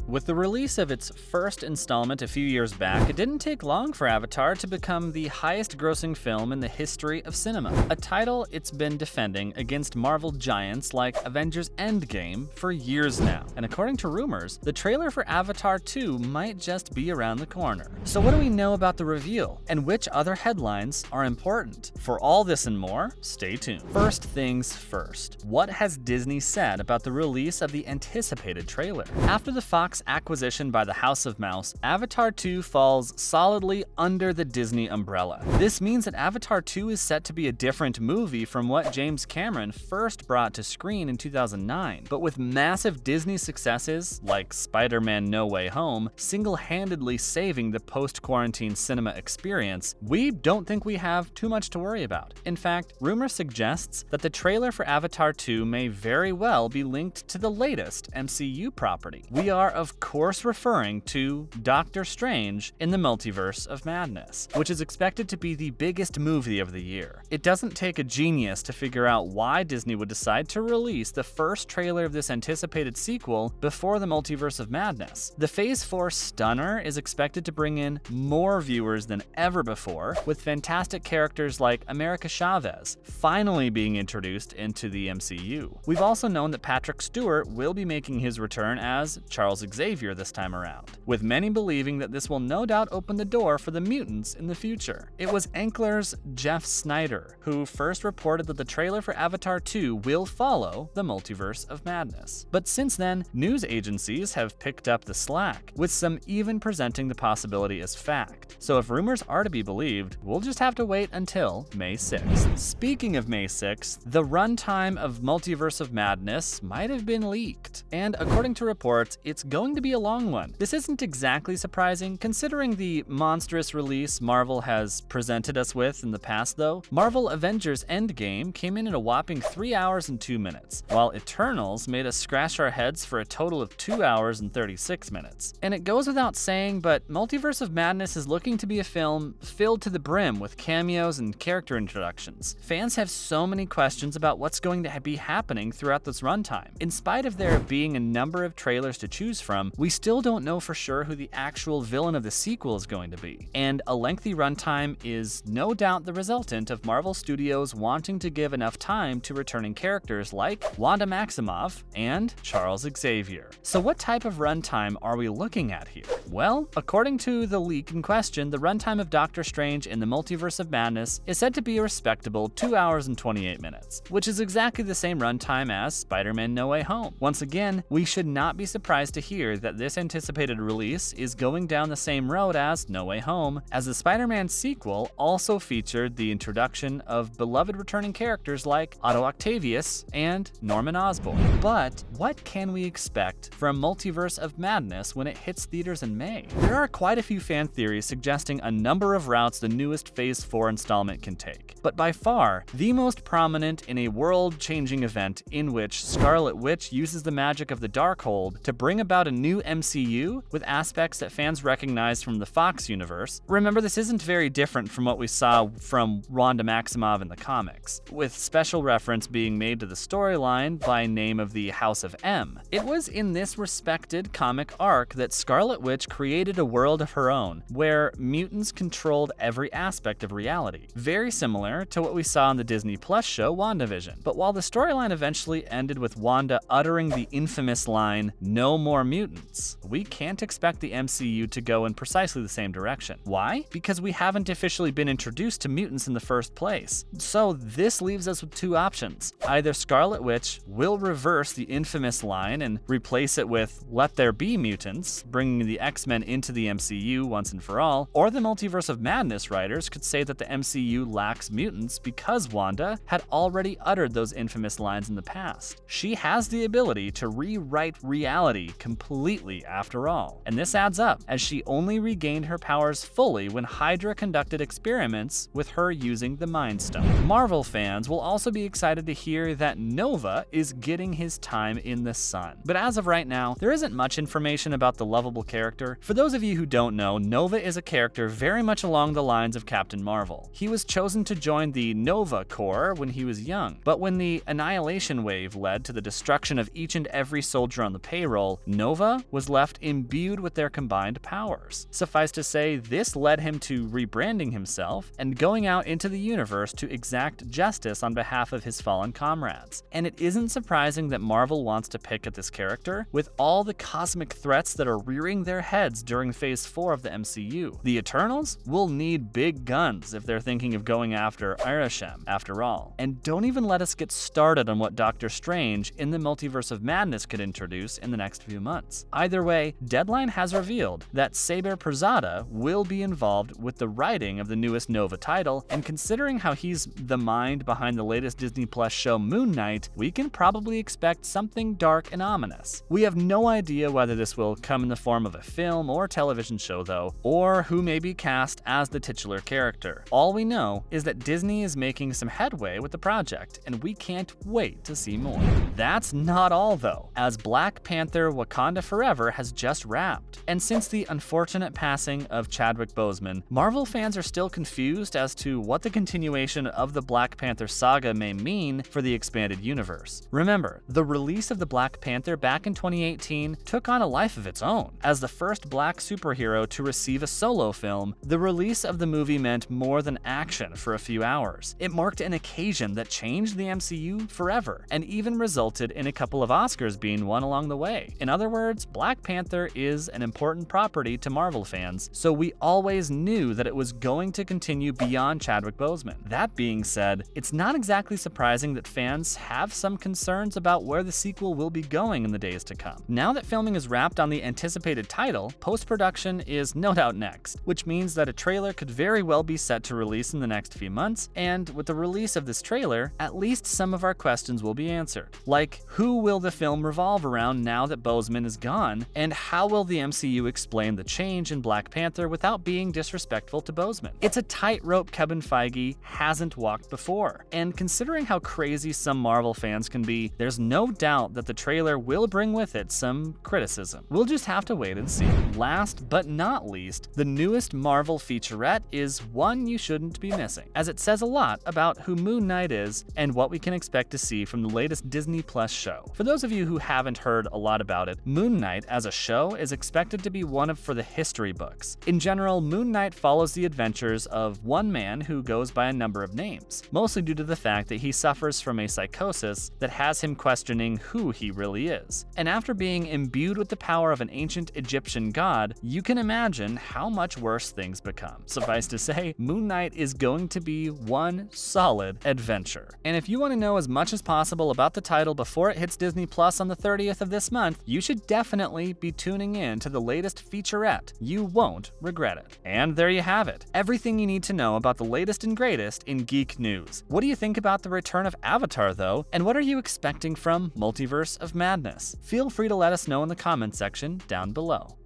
With the release of its first installment a few years back, it didn't take long for Avatar to become the highest-grossing film in the history of cinema, a title it's been defending against Marvel giants like Avengers Endgame for years now. And according to rumors, the trailer for Avatar 2 might just be around the corner. So what do we know about the reveal, and which other headlines are important? For all this and more, stay tuned. First things first, what has Disney said about the release of the anticipated trailer? After the Fox acquisition by the House of Mouse, Avatar 2 falls solidly under the Disney umbrella. This means that Avatar 2 is set to be a different movie from what James Cameron first brought to screen in 2009. But with massive Disney successes like Spider-Man No Way Home single-handedly saving the post-quarantine cinema experience, we don't think we have too much to worry about. In fact, rumor suggests that the trailer for Avatar 2 may very well be linked to the latest MCU property. We are, of course, referring to Doctor Strange in the Multiverse of Madness, which is expected to be the biggest movie of the year. It doesn't take a genius to figure out why Disney would decide to release the first trailer of this anticipated sequel before the Multiverse of Madness. The Phase 4 stunner is expected to bring in more viewers than ever before, with fantastic characters like America Chavez finally being introduced into the MCU. We've also known that Patrick Stewart will be making his return as Charles Xavier this time around, with many believing that this will no doubt open the door for the mutants in the future. It was Ankler's Jeff Snyder who first reported that the trailer for Avatar 2 will follow the Multiverse of Madness. But since then, news agencies have picked up the slack, with some even presenting the possibility as fact. So if rumors are to be believed, we'll just have to wait until May 6th. Speaking of May 6th, the runtime of Multiverse of Madness might have been leaked, and according to reports, it's going to be a long one. This isn't exactly surprising, considering the monstrous release Marvel has presented us with in the past though. Marvel Avengers Endgame came in at a whopping 3 hours and 2 minutes, while Eternals made us scratch our heads for a total of 2 hours and 36 minutes. And it goes without saying, but Multiverse of Madness is looking to be a film filled to the brim with cameos and character introductions. Fans have so many questions about what's going to be happening throughout this runtime. In spite of there being a number of trailers to choose from, we still don't know for sure who the actual villain of the sequel is going to be. And a lengthy runtime is no doubt the resultant of Marvel Studios wanting to give enough time to returning characters like Wanda Maximoff and Charles Xavier. So what type of runtime are we looking at here? Well, according to the leak in question, the runtime of Doctor Strange in the Multiverse of Madness is said to be a respectable 2 hours and 28 minutes, which is exactly the same runtime as Spider-Man No Way Home. Once again, we should not be surprised to hear that this anticipated release is going down the same road as No Way Home, as the Spider-Man sequel also featured the introduction of beloved returning characters like Otto Octavius and Norman Osborn. But what can we expect from Multiverse of Madness when it hits theaters in May? There are quite a few fan theories suggesting a number of routes the newest Phase 4 installment can take, but by far, the most prominent in a world-changing event in which Scarlet Witch uses the magic of the Darkhold to bring about a new MCU with aspects that fans recognize from the Fox universe. Remember, this isn't very different from what we saw from Wanda Maximoff in the comics, with special reference being made to the storyline by name of the House of M. It was in this respected comic arc that Scarlet Witch created a world of her own, where mutants controlled every aspect of reality, very similar to what we saw in the Disney Plus show WandaVision. But while the storyline eventually ended with Wanda uttering the infamous line, "No more mutants," we can't expect the MCU to go in precisely the same direction. Why? Because we haven't officially been introduced to mutants in the first place. So this leaves us with two options. Either Scarlet Witch will reverse the infamous line and replace it with "Let there be mutants," bringing the X-Men into the MCU once and for all, or the Multiverse of Madness writers could say that the MCU lacks mutants because Wanda had already uttered those infamous lines in the past. She has the ability to rewrite reality completely after all, and this adds up as she only regained her powers fully when Hydra conducted experiments with her using the Mind Stone. Marvel fans will also be excited to hear that Nova is getting his time in the sun. But as of right now, there isn't much information about the lovable character. For those of you who don't know, Nova is a character very much along the lines of Captain Marvel. He was chosen to join the Nova Corps when he was young, but when the Annihilation Wave led to the destruction of each and every soldier on the payroll, Nova Nova was left imbued with their combined powers. Suffice to say, this led him to rebranding himself and going out into the universe to exact justice on behalf of his fallen comrades. And it isn't surprising that Marvel wants to pick at this character with all the cosmic threats that are rearing their heads during Phase 4 of the MCU. The Eternals will need big guns if they're thinking of going after Arishem, after all. And don't even let us get started on what Doctor Strange in the Multiverse of Madness could introduce in the next few months. Either way, Deadline has revealed that Saber Perzada will be involved with the writing of the newest Nova title, and considering how he's the mind behind the latest Disney Plus show Moon Knight, we can probably expect something dark and ominous. We have no idea whether this will come in the form of a film or television show though, or who may be cast as the titular character. All we know is that Disney is making some headway with the project, and we can't wait to see more. That's not all though, as Black Panther Wakanda Forever has just wrapped. And since the unfortunate passing of Chadwick Boseman, Marvel fans are still confused as to what the continuation of the Black Panther saga may mean for the expanded universe. Remember, the release of the Black Panther back in 2018 took on a life of its own. As the first black superhero to receive a solo film, the release of the movie meant more than action for a few hours. It marked an occasion that changed the MCU forever, and even resulted in a couple of Oscars being won along the way. In other words, Black Panther is an important property to Marvel fans, so we always knew that it was going to continue beyond Chadwick Boseman. That being said, it's not exactly surprising that fans have some concerns about where the sequel will be going in the days to come. Now that filming is wrapped on the anticipated title, post-production is no doubt next, which means that a trailer could very well be set to release in the next few months, and with the release of this trailer, at least some of our questions will be answered. Like, who will the film revolve around now that Boseman is gone, and how will the MCU explain the change in Black Panther without being disrespectful to Boseman? It's a tightrope Kevin Feige hasn't walked before, and considering how crazy some Marvel fans can be, there's no doubt that the trailer will bring with it some criticism. We'll just have to wait and see. Last but not least, the newest Marvel featurette is one you shouldn't be missing, as it says a lot about who Moon Knight is and what we can expect to see from the latest Disney Plus show. For those of you who haven't heard a lot about it, Moon Knight as a show is expected to be one for the history books. In general, Moon Knight follows the adventures of one man who goes by a number of names, mostly due to the fact that he suffers from a psychosis that has him questioning who he really is. And after being imbued with the power of an ancient Egyptian god, you can imagine how much worse things become. Suffice to say, Moon Knight is going to be one solid adventure. And if you want to know as much as possible about the title before it hits Disney Plus on the 30th of this month, you should definitely be tuning in to the latest featurette. You won't regret it. And there you have it. Everything you need to know about the latest and greatest in geek news. What do you think about the return of Avatar though? And what are you expecting from Multiverse of Madness? Feel free to let us know in the comments section down below.